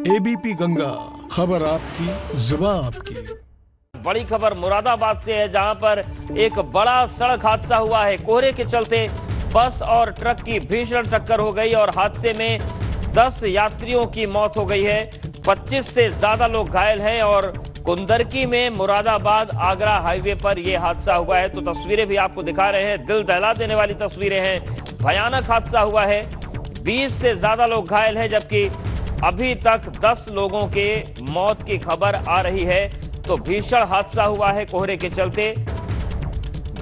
ABP Ganga, खबर आपकी, जुबान आपकी। बड़ी खबर मुरादाबाद से है, जहां पर एक बड़ा सड़क हादसा हुआ है। कोहरे के चलते बस और ट्रक की भीषण टक्कर हो गई और हादसे में 10 यात्रियों की मौत हो गई है। 25 से ज्यादा लोग घायल हैं और कुंदरकी में मुरादाबाद आगरा हाईवे पर यह हादसा हुआ है। तो तस्वीरें भी आपको दिखा रहे हैं, दिल दहला देने वाली तस्वीरें हैं। भयानक हादसा हुआ है, 20 से ज्यादा लोग घायल हैं, जबकि अभी तक 10 लोगों के मौत की खबर आ रही है। तो भीषण हादसा हुआ है, कोहरे के चलते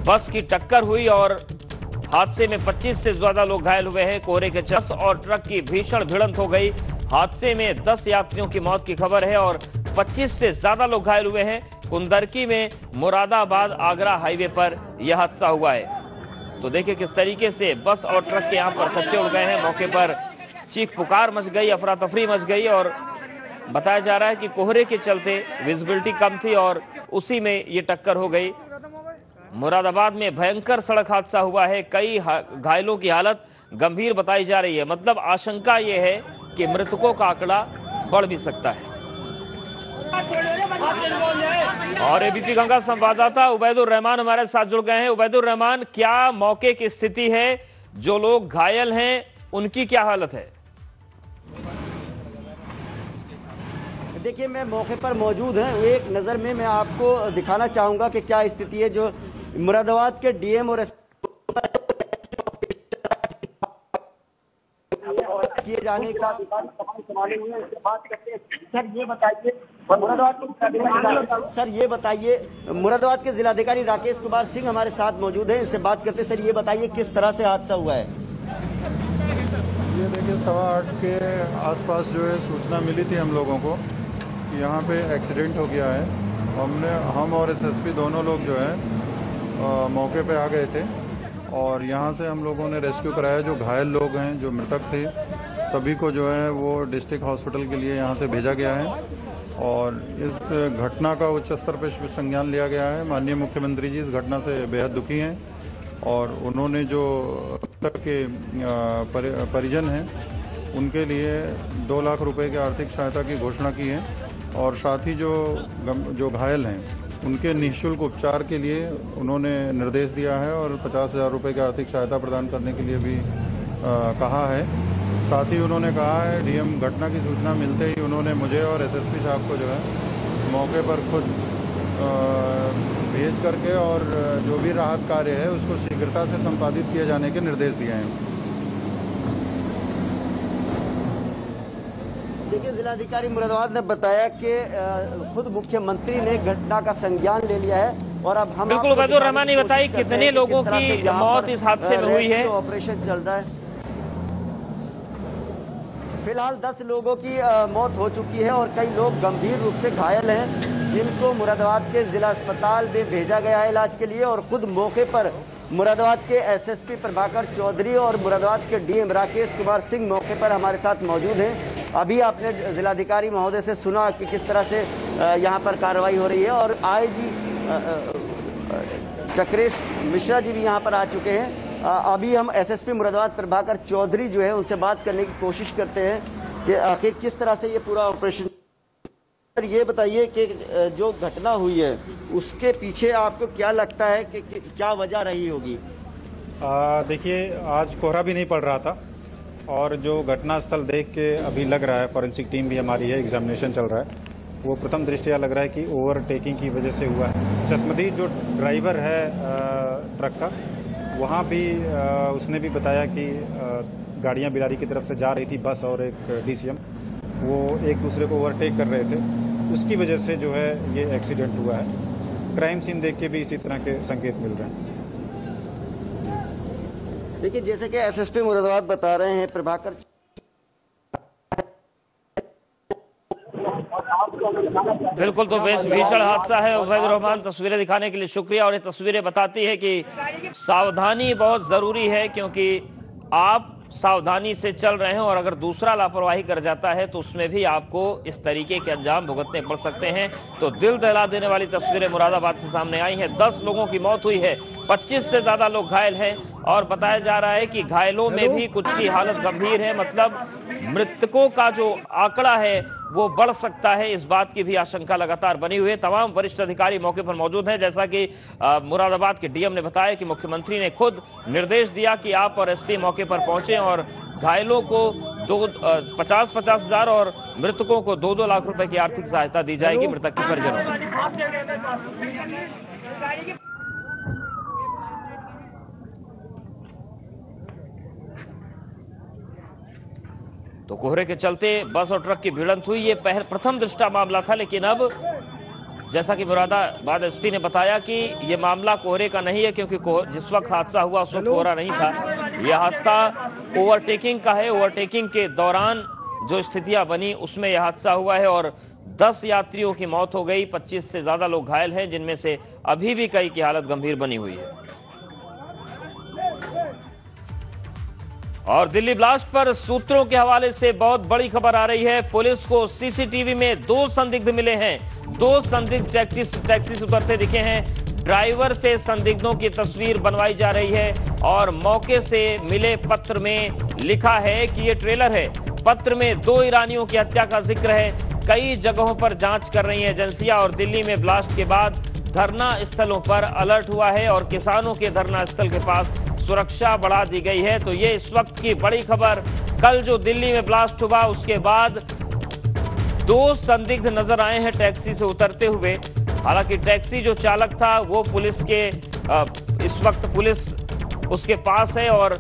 बस की टक्कर हुई और हादसे में 25 से ज्यादा लोग घायल हुए हैं। कोहरे के बस और ट्रक की भीषण भिड़ंत हो गई। हादसे में 10 यात्रियों की मौत की खबर है और 25 से ज्यादा लोग घायल हुए हैं। कुंदरकी में मुरादाबाद आगरा हाईवे पर यह हादसा हुआ है। तो देखिए किस तरीके से बस और ट्रक के यहां पर खच्चे उड़ गए हैं। मौके पर चीख पुकार मच गई, अफरा तफरी मच गई और बताया जा रहा है कि कोहरे के चलते विजिबिलिटी कम थी और उसी में ये टक्कर हो गई। मुरादाबाद में भयंकर सड़क हादसा हुआ है। कई घायलों की हालत गंभीर बताई जा रही है। मतलब आशंका ये है कि मृतकों का आंकड़ा बढ़ भी सकता है। और एबीपी गंगा संवाददाता उबैदुर रहमान हमारे साथ जुड़ गए हैं। उबैदुर रहमान, क्या मौके की स्थिति है? जो लोग घायल हैं उनकी क्या हालत है? देखिए, मैं मौके पर मौजूद हैं। एक नज़र में मैं आपको दिखाना चाहूँगा कि क्या स्थिति है। जो मुरादाबाद के डीएम और किए जाने का सर ये बताइए, मुरादाबाद के जिलाधिकारी राकेश कुमार सिंह हमारे साथ मौजूद हैं, इनसे बात करते। सर ये बताइए किस तरह से हादसा हुआ है? ये देखिए, 8:15 के आसपास जो है सूचना मिली थी हम लोगों को कि यहाँ पे एक्सीडेंट हो गया है। हम और एसएसपी दोनों लोग जो है मौके पे आ गए थे और यहाँ से हम लोगों ने रेस्क्यू कराया। जो घायल लोग हैं, जो मृतक थे, सभी को जो है वो डिस्ट्रिक्ट हॉस्पिटल के लिए यहाँ से भेजा गया है और इस घटना का उच्च स्तर पर संज्ञान लिया गया है। माननीय मुख्यमंत्री जी इस घटना से बेहद दुखी हैं और उन्होंने जो मृतक के परिजन हैं उनके लिए 2 लाख रुपए की आर्थिक सहायता की घोषणा की है और साथ ही जो घायल हैं उनके निःशुल्क उपचार के लिए उन्होंने निर्देश दिया है और 50,000 रुपये की आर्थिक सहायता प्रदान करने के लिए भी कहा है। साथ ही उन्होंने कहा है, डीएम घटना की सूचना मिलते ही उन्होंने मुझे और एसएसपी साहब को जो है मौके पर खुद भेज करके और जो भी राहत कार्य है उसको शीघ्रता से संपादित किए जाने के निर्देश दिए हैं। देखिए, जिलाधिकारी मुरादाबाद ने बताया कि खुद मुख्यमंत्री ने घटना का संज्ञान ले लिया है और अब हम बिल्कुल उबैदुर रहमान ने बताया कितने लोगों की मौत इस हादसे में हुई है। ऑपरेशन चल रहा है। फिलहाल 10 लोगों की मौत हो चुकी है और कई लोग गंभीर रूप से घायल हैं, जिनको मुरादाबाद के जिला अस्पताल में भेजा गया है इलाज के लिए। और खुद मौके पर मुरादाबाद के एसएसपी प्रभाकर चौधरी और मुरादाबाद के डीएम राकेश कुमार सिंह मौके पर हमारे साथ मौजूद हैं। अभी आपने जिलाधिकारी महोदय से सुना कि किस तरह से यहाँ पर कार्रवाई हो रही है और आईजी चक्रेश मिश्रा जी भी यहाँ पर आ चुके हैं। अभी हम एसएसपी मुरादाबाद प्रभाकर चौधरी जो है उनसे बात करने की कोशिश करते हैं कि आखिर किस तरह से ये पूरा ऑपरेशन। सर ये बताइए कि जो घटना हुई है उसके पीछे आपको क्या लगता है कि क्या वजह रही होगी? देखिए, आज कोहरा भी नहीं पड़ रहा था और जो घटना स्थल देख के अभी लग रहा है, फॉरेंसिक टीम भी हमारी है, एग्जामिनेशन चल रहा है, वो प्रथम दृष्टया लग रहा है कि ओवरटेकिंग की वजह से हुआ है। चश्मदीद जो ड्राइवर है ट्रक का, वहाँ भी उसने भी बताया कि गाड़ियाँ बिलारी की तरफ से जा रही थी, बस और एक डीसीएम, वो एक दूसरे को ओवरटेक कर रहे थे, उसकी वजह से जो है ये एक्सीडेंट हुआ है। क्राइम सीन देख के भी इसी तरह के संकेत मिल रहे हैं। देखिए, जैसे कि एसएसपी मुरादाबाद बता रहे हैं प्रभाकर, बिल्कुल, तो भीषण हादसा है। उबैदुर रहमान, तस्वीरें दिखाने के लिए शुक्रिया। और ये तस्वीरें बताती है कि सावधानी बहुत जरूरी है, क्योंकि आप सावधानी से चल रहे हैं और अगर दूसरा लापरवाही कर जाता है तो उसमें भी आपको इस तरीके के अंजाम भुगतने पड़ सकते हैं। तो दिल दहला देने वाली तस्वीरें मुरादाबाद से सामने आई हैं। 10 लोगों की मौत हुई है, 25 से ज्यादा लोग घायल हैं और बताया जा रहा है कि घायलों में भी कुछ की हालत गंभीर है। मतलब मृतकों का जो आंकड़ा है वो बढ़ सकता है, इस बात की भी आशंका लगातार बनी हुई है। तमाम वरिष्ठ अधिकारी मौके पर मौजूद हैं। जैसा कि मुरादाबाद के डीएम ने बताया कि मुख्यमंत्री ने खुद निर्देश दिया कि आप और एसपी मौके पर पहुंचे और घायलों को 50-50 हजार और मृतकों को 2-2 लाख रुपए की आर्थिक सहायता दी जाएगी मृतक के परिजनों को। तो कोहरे के चलते बस और ट्रक की भिड़ंत हुई। ये प्रथम दृष्टा मामला था, लेकिन अब जैसा कि मुरादाबाद एसपी ने बताया कि ये मामला कोहरे का नहीं है, क्योंकि जिस वक्त हादसा हुआ उस वक्त कोहरा नहीं था। यह हादसा ओवरटेकिंग का है। ओवरटेकिंग के दौरान जो स्थितियां बनी उसमें यह हादसा हुआ है और 10 यात्रियों की मौत हो गई, 25 से ज्यादा लोग घायल हैं, जिनमें से अभी भी कई की हालत गंभीर बनी हुई है। और दिल्ली ब्लास्ट पर सूत्रों के हवाले से बहुत बड़ी खबर आ रही है। पुलिस को सीसीटीवी में 2 संदिग्ध मिले हैं। 2 संदिग्ध टैक्सी से उतरते दिखे हैं। ड्राइवर से संदिग्धों की तस्वीर बनवाई जा रही है और मौके से मिले पत्र में लिखा है कि ये ट्रेलर है। पत्र में 2 ईरानियों की हत्या का जिक्र है। कई जगहों पर जांच कर रही हैं एजेंसियां और दिल्ली में ब्लास्ट के बाद धरना स्थलों पर अलर्ट हुआ है और किसानों के धरना स्थल के पास सुरक्षा बढ़ा दी गई है। तो ये इस वक्त की बड़ी खबर। कल जो दिल्ली में ब्लास्ट हुआ उसके बाद 2 संदिग्ध नजर आए हैं टैक्सी से उतरते हुए। हालांकि टैक्सी जो चालक था वो पुलिस के इस वक्त पुलिस उसके पास है और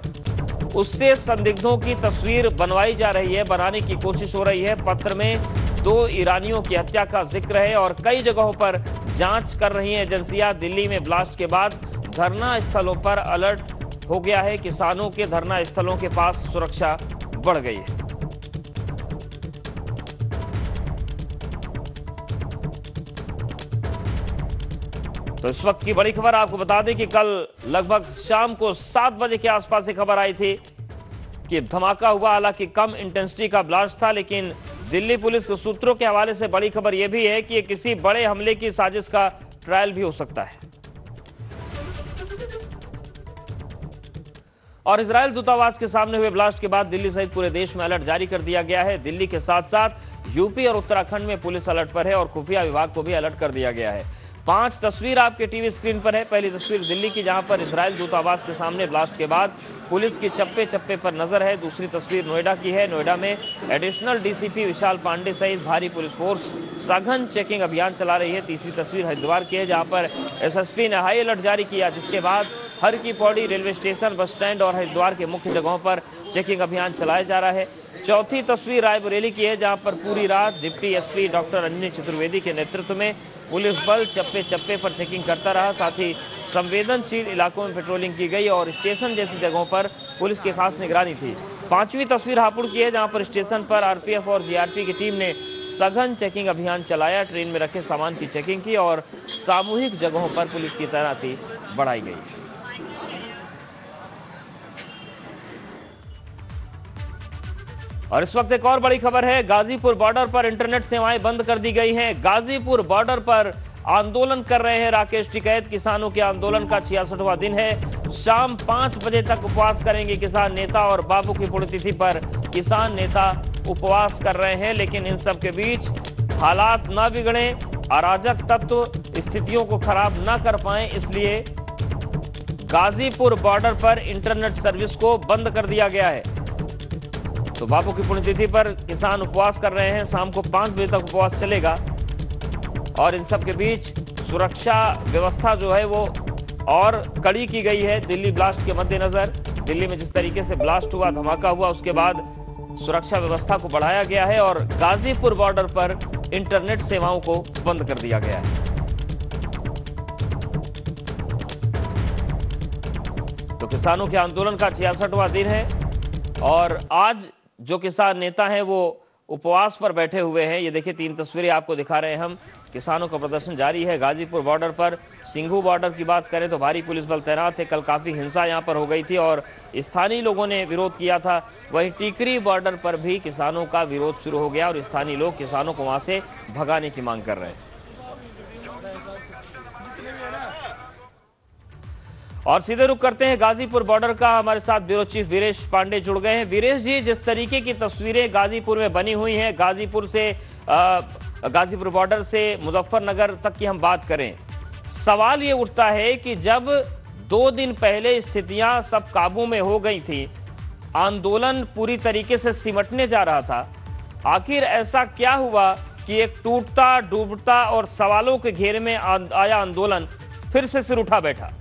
उससे संदिग्धों की तस्वीर बनवाई जा रही है, बनाने की कोशिश हो रही है। पत्र में 2 ईरानियों की हत्या का जिक्र है और कई जगहों पर जांच कर रही हैं एजेंसियां। दिल्ली में ब्लास्ट के बाद धरना स्थलों पर अलर्ट हो गया है। किसानों के धरना स्थलों के पास सुरक्षा बढ़ गई है। तो इस वक्त की बड़ी खबर आपको बता दें कि कल लगभग शाम को 7 बजे के आसपास से खबर आई थी कि धमाका हुआ। हालांकि कम इंटेंसिटी का ब्लास्ट था, लेकिन दिल्ली पुलिस के सूत्रों के हवाले से बड़ी खबर यह भी है कि किसी बड़े हमले की साजिश का ट्रायल भी हो सकता है। और इजरायल दूतावास के सामने हुए ब्लास्ट के बाद दिल्ली सहित पूरे देश में अलर्ट जारी कर दिया गया है। दिल्ली के साथ साथ यूपी और उत्तराखंड में पुलिस अलर्ट पर है और खुफिया विभाग को भी अलर्ट कर दिया गया है। 5 तस्वीर आपके टीवी स्क्रीन पर है। पहली तस्वीर दिल्ली की, जहां पर इजरायल दूतावास के सामने ब्लास्ट के बाद पुलिस की चप्पे चप्पे पर नजर है। दूसरी तस्वीर नोएडा की है। नोएडा में एडिशनल डीसीपी विशाल पांडे सहित भारी पुलिस फोर्स सघन चेकिंग अभियान चला रही है। तीसरी तस्वीर हरिद्वार की है, जहां पर एसएसपी ने हाई अलर्ट जारी किया, जिसके बाद हर की Pauri railway station, bus stand और हरिद्वार के मुख्य जगहों पर चेकिंग अभियान चलाया जा रहा है। चौथी तस्वीर रायबरेली की है, जहां पर पूरी रात deputy SP doctor Anjani Chaturvedi के नेतृत्व में पुलिस बल चप्पे चप्पे पर चेकिंग करता रहा। साथ ही संवेदनशील इलाकों में पेट्रोलिंग की गई और स्टेशन जैसी जगहों पर पुलिस की खास निगरानी थी। 5वीं तस्वीर हापुड़ की है, जहां पर स्टेशन पर आरपीएफ और जीआरपी की टीम ने सघन चेकिंग अभियान चलाया। ट्रेन में रखे सामान की चेकिंग की और सामूहिक जगहों पर पुलिस की तैनाती बढ़ाई गई। और इस वक्त एक और बड़ी खबर है। गाजीपुर बॉर्डर पर इंटरनेट सेवाएं बंद कर दी गई हैं। गाजीपुर बॉर्डर पर आंदोलन कर रहे हैं राकेश टिकैत। किसानों के आंदोलन का 66वां दिन है। शाम 5 बजे तक उपवास करेंगे किसान नेता और बापू की पुण्यतिथि पर किसान नेता उपवास कर रहे हैं। लेकिन इन सब के बीच हालात ना बिगड़े, अराजक तत्व स्थितियों को खराब ना कर पाए, इसलिए गाजीपुर बॉर्डर पर इंटरनेट सर्विस को बंद कर दिया गया है। तो बापू की पुण्यतिथि पर किसान उपवास कर रहे हैं। शाम को 5 बजे तक उपवास चलेगा और इन सब के बीच सुरक्षा व्यवस्था जो है वो और कड़ी की गई है। दिल्ली ब्लास्ट के मद्देनजर दिल्ली में जिस तरीके से ब्लास्ट हुआ, धमाका हुआ, उसके बाद सुरक्षा व्यवस्था को बढ़ाया गया है और गाजीपुर बॉर्डर पर इंटरनेट सेवाओं को बंद कर दिया गया है। तो किसानों के आंदोलन का 66वां दिन है और आज जो किसान नेता हैं वो उपवास पर बैठे हुए हैं। ये देखिए 3 तस्वीरें आपको दिखा रहे हैं हम। किसानों का प्रदर्शन जारी है। गाजीपुर बॉर्डर पर सिंघू बॉर्डर की बात करें तो भारी पुलिस बल तैनात है। कल काफ़ी हिंसा यहाँ पर हो गई थी और स्थानीय लोगों ने विरोध किया था। वहीं टीकरी बॉर्डर पर भी किसानों का विरोध शुरू हो गया और स्थानीय लोग किसानों को वहाँ से भगाने की मांग कर रहे हैं। और सीधे रुख करते हैं गाजीपुर बॉर्डर का। हमारे साथ ब्यूरो चीफ वीरेश पांडे जुड़ गए हैं। वीरेश जी, जिस तरीके की तस्वीरें गाजीपुर में बनी हुई हैं, गाजीपुर बॉर्डर से मुजफ्फरनगर तक की हम बात करें, सवाल ये उठता है कि जब 2 दिन पहले स्थितियां सब काबू में हो गई थी, आंदोलन पूरी तरीके से सिमटने जा रहा था, आखिर ऐसा क्या हुआ कि एक टूटता डूबता और सवालों के घेरे में आया आंदोलन फिर से सिर उठा बैठा?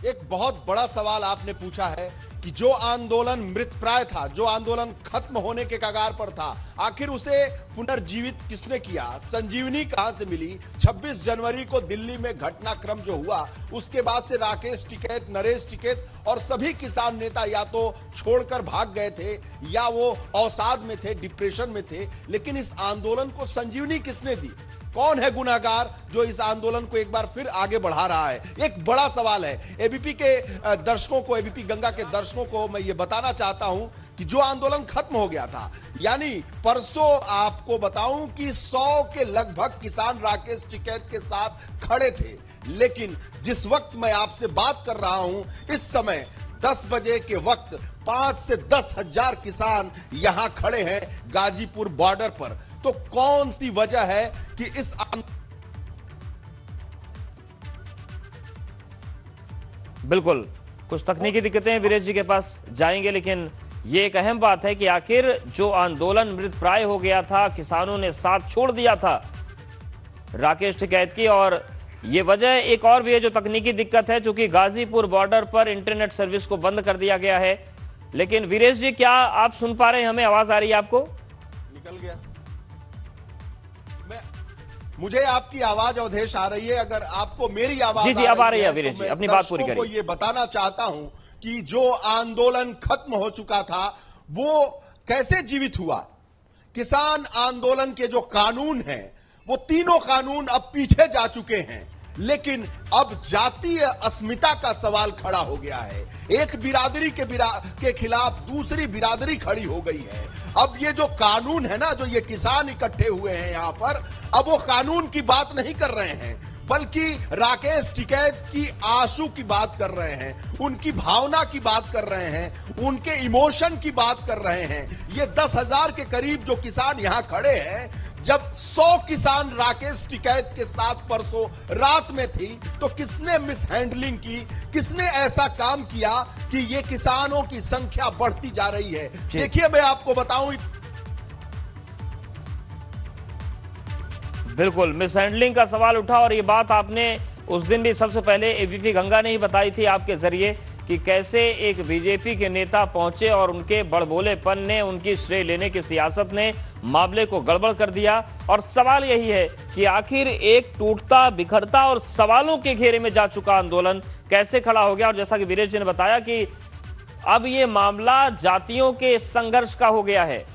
एक बहुत बड़ा सवाल आपने पूछा है कि जो आंदोलन मृतप्राय था, जो आंदोलन खत्म होने के कगार पर था, आखिर उसे पुनर्जीवित किसने किया? संजीवनी कहां से मिली? 26 जनवरी को दिल्ली में घटनाक्रम जो हुआ, उसके बाद से राकेश टिकैत, नरेश टिकैत और सभी किसान नेता या तो छोड़कर भाग गए थे या वो अवसाद में थे, डिप्रेशन में थे। लेकिन इस आंदोलन को संजीवनी किसने दी? कौन है गुनाहगार जो इस आंदोलन को एक बार फिर आगे बढ़ा रहा है? एक बड़ा सवाल है। एबीपी के दर्शकों को, एबीपी गंगा के दर्शकों को मैं ये बताना चाहता हूं कि जो आंदोलन खत्म हो गया था, यानी परसों आपको बताऊं कि 100 के लगभग किसान राकेश टिकैत के साथ खड़े थे। लेकिन जिस वक्त मैं आपसे बात कर रहा हूं, इस समय 10 बजे के वक्त 5 से 10 हजार किसान यहां खड़े हैं गाजीपुर बॉर्डर पर। तो कौन सी वजह है कि इस बिल्कुल कुछ तकनीकी दिक्कतें हैं, वीरेश जी के पास जाएंगे, लेकिन ये एक अहम बात है कि आखिर जो आंदोलन मृतप्राय हो गया था, किसानों ने साथ छोड़ दिया था राकेश टिकैत की, और ये वजह एक और भी है जो तकनीकी दिक्कत है, चूंकि गाजीपुर बॉर्डर पर इंटरनेट सर्विस को बंद कर दिया गया है। लेकिन वीरेश जी, क्या आप सुन पा रहे हैं? हमें आवाज आ रही है आपको? निकल गया। मुझे आपकी आवाज अवधेश आ रही है। अगर आपको मेरी आवाज जी अब आ रही है वीरेश जी, अपनी बात पूरी करिए। ये बताना चाहता हूं कि जो आंदोलन खत्म हो चुका था वो कैसे जीवित हुआ। किसान आंदोलन के जो कानून हैं, वो तीनों कानून अब पीछे जा चुके हैं, लेकिन अब जातीय अस्मिता का सवाल खड़ा हो गया है। एक बिरादरी के खिलाफ दूसरी बिरादरी खड़ी हो गई है। अब ये जो कानून है ना, जो ये किसान इकट्ठे हुए हैं यहां पर, अब वो कानून की बात नहीं कर रहे हैं, बल्कि राकेश टिकैत की आंसू की बात कर रहे हैं, उनकी भावना की बात कर रहे हैं, उनके इमोशन की बात कर रहे हैं। ये 10,000 के करीब जो किसान यहां खड़े हैं, जब 100 किसान राकेश टिकैत के साथ परसों रात में थी, तो किसने मिसहैंडलिंग की? किसने ऐसा काम किया कि ये किसानों की संख्या बढ़ती जा रही है? देखिए, मैं आपको बताऊं, बिल्कुल मिसहैंडलिंग का सवाल उठा, और ये बात आपने उस दिन भी सबसे पहले एबीपी गंगा ने ही बताई थी आपके जरिए कि कैसे एक बीजेपी के नेता पहुंचे और उनके बड़बोलेपन ने, उनकी श्रेय लेने की सियासत ने मामले को गड़बड़ कर दिया। और सवाल यही है कि आखिर एक टूटता बिखरता और सवालों के घेरे में जा चुका आंदोलन कैसे खड़ा हो गया। और जैसा कि वीरेश जी ने बताया कि अब ये मामला जातियों के संघर्ष का हो गया है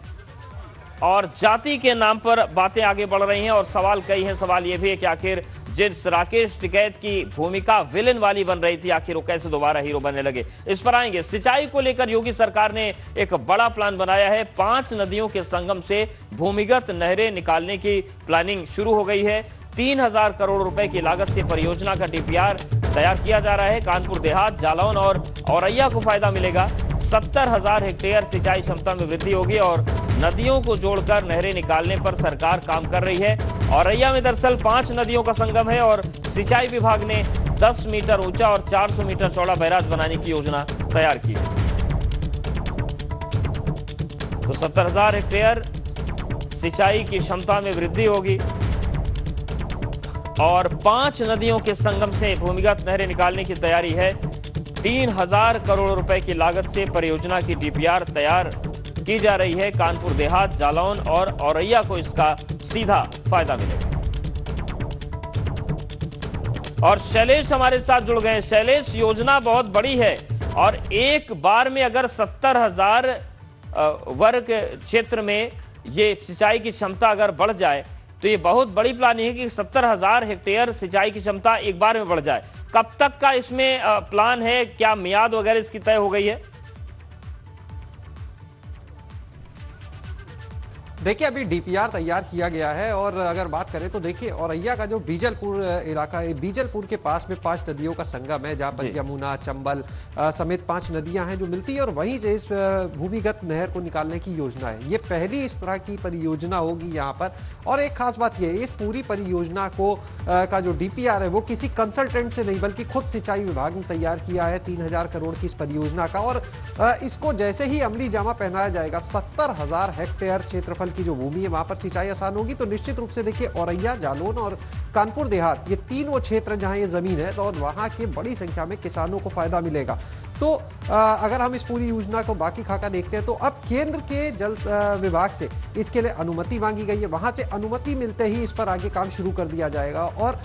और जाति के नाम पर बातें आगे बढ़ रही हैं, और सवाल कई हैं। सवाल यह भी है कि आखिर जिस राकेश टिकैत की भूमिका विलेन वाली बन रही थी, आखिर वो कैसे दोबारा हीरो बनने लगे, इस पर आएंगे। सिंचाई को लेकर योगी सरकार ने एक बड़ा प्लान बनाया है। 5 नदियों के संगम से भूमिगत नहरें निकालने की प्लानिंग शुरू हो गई है। 3,000 करोड़ रुपए की लागत से परियोजना का डीपीआर तैयार किया जा रहा है। कानपुर देहात, जालौन और औरैया को फायदा मिलेगा। 70,000 हेक्टेयर सिंचाई क्षमता में वृद्धि होगी और नदियों को जोड़कर नहरें निकालने पर सरकार काम कर रही है। औरैया में दरअसल 5 नदियों का संगम है और सिंचाई विभाग ने 10 मीटर ऊंचा और 400 मीटर चौड़ा बैराज बनाने की योजना तैयार की है। तो 70,000 हेक्टेयर सिंचाई की क्षमता में वृद्धि होगी और 5 नदियों के संगम से भूमिगत नहरें निकालने की तैयारी है। 3,000 करोड़ रुपए की लागत से परियोजना की डीपीआर तैयार की जा रही है। कानपुर देहात, जालौन और औरैया को इसका सीधा फायदा मिलेगा। और शैलेश हमारे साथ जुड़ गए हैं। शैलेश, योजना बहुत बड़ी है और एक बार में अगर 70,000 वर्ग क्षेत्र में ये सिंचाई की क्षमता अगर बढ़ जाए तो ये बहुत बड़ी प्लानिंग है कि 70,000 हेक्टेयर सिंचाई की क्षमता एक बार में बढ़ जाए। कब तक का इसमें प्लान है? क्या मियाद वगैरह इसकी तय हो गई है? देखिए अभी डीपीआर तैयार किया गया है और अगर बात करें तो देखिए औरैया का जो बीजलपुर इलाका है, बीजलपुर के पास में 5 नदियों का संगम है जहां पर यमुना, चंबल समेत 5 नदियां हैं जो मिलती है और वहीं से इस भूमिगत नहर को निकालने की योजना है। ये पहली इस तरह की परियोजना होगी यहाँ पर। और एक खास बात यह है, इस पूरी परियोजना को का जो डीपीआर है वो किसी कंसल्टेंट से नहीं बल्कि खुद सिंचाई विभाग ने तैयार किया है 3000 करोड़ की इस परियोजना का। और इसको जैसे ही अमली जामा पहनाया जाएगा 70,000 हेक्टेयर क्षेत्रफल की जो भूमि है वहां पर सिंचाई आसान होगी। तो निश्चित रूप से देखिए औरैया, जालौन और कानपुर देहात, ये 3 वो क्षेत्र जहां ये जमीन है तो वहां के बड़ी संख्या में किसानों को फायदा मिलेगा। तो अगर हम इस पूरी योजना को बाकी खाका देखते हैं तो अब केंद्र के जल विभाग से इसके लिए अनुमति मांगी गई है। वहां से अनुमति मिलते ही इस पर आगे काम शुरू कर दिया जाएगा और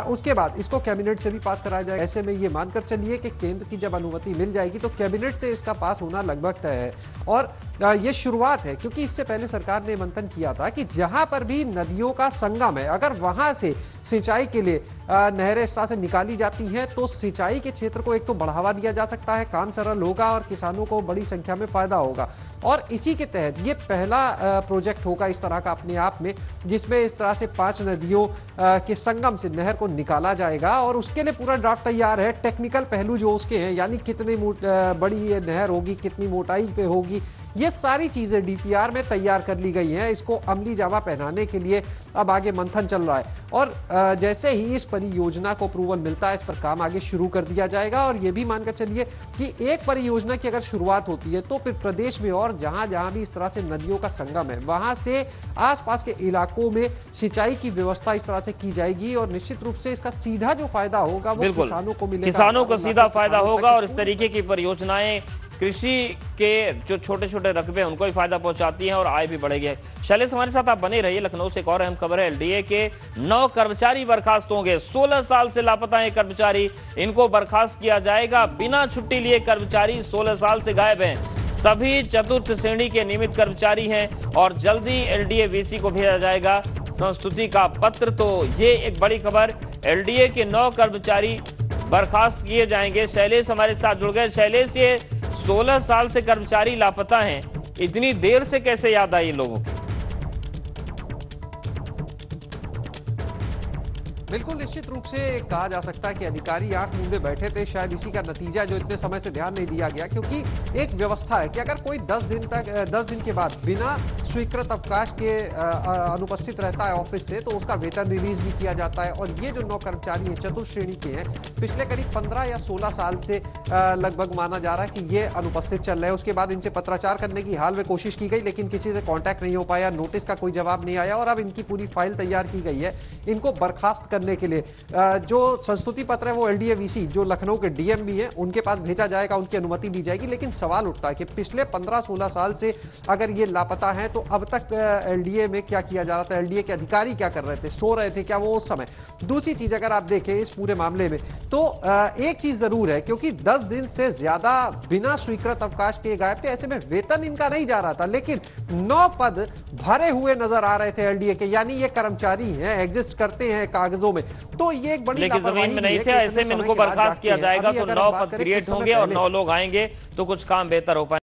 उसके बाद इसको कैबिनेट से भी पास कराया जाएगा। ऐसे में ये मानकर चलिए कि केंद्र की जब अनुमति मिल जाएगी तो कैबिनेट से इसका पास होना लगभग तय है। और ये शुरुआत है क्योंकि इससे पहले सरकार ने मंथन किया था कि जहां पर भी नदियों का संगम है अगर वहां से सिंचाई के लिए नहरें इस तरह से निकाली जाती हैं तो सिंचाई के क्षेत्र को एक तो बढ़ावा दिया जा सकता है, काम सरल होगा और किसानों को बड़ी संख्या में फायदा होगा। और इसी के तहत ये पहला प्रोजेक्ट होगा इस तरह का अपने आप में जिसमें इस तरह से 5 नदियों के संगम से नहर को निकाला जाएगा। और उसके लिए पूरा ड्राफ्ट तैयार है। टेक्निकल पहलू जो उसके हैं यानी कितनी बड़ी ये नहर होगी, कितनी मोटाई पे होगी, ये सारी चीजें डीपीआर में तैयार कर ली गई हैं। इसको अमली जामा पहनाने के लिए अब आगे मंथन चल रहा है और जैसे ही इस परियोजना को अप्रूवल मिलता है इस पर काम आगे शुरू कर दिया जाएगा। और ये भी मानकर चलिए कि एक परियोजना की अगर शुरुआत होती है तो फिर प्रदेश में और जहां जहां भी इस तरह से नदियों का संगम है वहां से आसपास के इलाकों में सिंचाई की व्यवस्था इस तरह से की जाएगी और निश्चित रूप से इसका सीधा जो फायदा होगा वो किसानों को मिलेगा, किसानों को सीधा फायदा होगा। और इस तरीके की परियोजनाएं कृषि के जो छोटे छोटे रकबे हैं उनको भी फायदा पहुंचाती हैं और आय भी बढ़ेगी। शैलेश हमारे साथ आप बने रहिए। लखनऊ से एक और अहम खबर है, एलडीए के 9 कर्मचारी बर्खास्त होंगे। 16 साल से लापता है कर्मचारी, इनको बर्खास्त किया जाएगा। बिना छुट्टी लिए कर्मचारी 16 साल से गायब हैं। सभी चतुर्थ श्रेणी के नियमित कर्मचारी हैं और जल्दी एलडीए वीसी को भेजा जाएगा संस्तुति का पत्र। तो ये एक बड़ी खबर, एलडीए के 9 कर्मचारी बर्खास्त किए जाएंगे। शैलेश हमारे साथ जुड़ गए। शैलेश, ये 16 साल से कर्मचारी लापता हैं, इतनी देर से कैसे याद आई लोगों की? बिल्कुल निश्चित रूप से कहा जा सकता है कि अधिकारी आंख मूंदे बैठे थे। शायद इसी का नतीजा जो इतने समय से ध्यान नहीं दिया गया क्योंकि एक व्यवस्था है कि अगर कोई 10 दिन के बाद बिना स्वीकृत अवकाश के अनुपस्थित रहता है ऑफिस से तो उसका वेतन रिलीज भी किया जाता है। और ये जो 9 कर्मचारी हैं चतुर्थ श्रेणी के हैं, पिछले करीब 15 या 16 साल से लगभग माना जा रहा है कि ये अनुपस्थित चल रहे हैं। उसके बाद इनसे पत्राचार करने की हाल में कोशिश की गई लेकिन किसी से कॉन्टैक्ट नहीं हो पाया, नोटिस का कोई जवाब नहीं आया और अब इनकी पूरी फाइल तैयार की गई है इनको बर्खास्त करने के लिए। जो संस्तुति पत्र है वो एलडीए वीसी जो लखनऊ के डीएम भी हैं उनके पास भेजा जाएगा, उनकी अनुमति दी जाएगी। लेकिन सवाल उठता है कि पिछले 15-16 साल से अगर ये लापता है तो अब तक एलडीए में क्या किया जा रहा था, एलडीए के अधिकारी क्या कर रहे थे, सो रहे थे क्या वो उस समय? दूसरी चीज अगर आप देखें इस पूरे मामले में तो एक चीज जरूर है क्योंकि 10 दिन से ज्यादा बिना स्वीकृत अवकाश के गायब थे, ऐसे में वेतन इनका नहीं जा रहा था लेकिन 9 पद भरे हुए नजर आ रहे थे एलडीए के, यानी ये कर्मचारी हैं, एग्जिस्ट करते हैं कागजों में। तो ये एक बड़ी लेकिन जमीन में नहीं थे, ऐसे में इनको बर्खास्त किया जाएगा तो 9 पद क्रिएट होंगे और 9 लोग आएंगे तो कुछ काम बेहतर हो पाएंगे।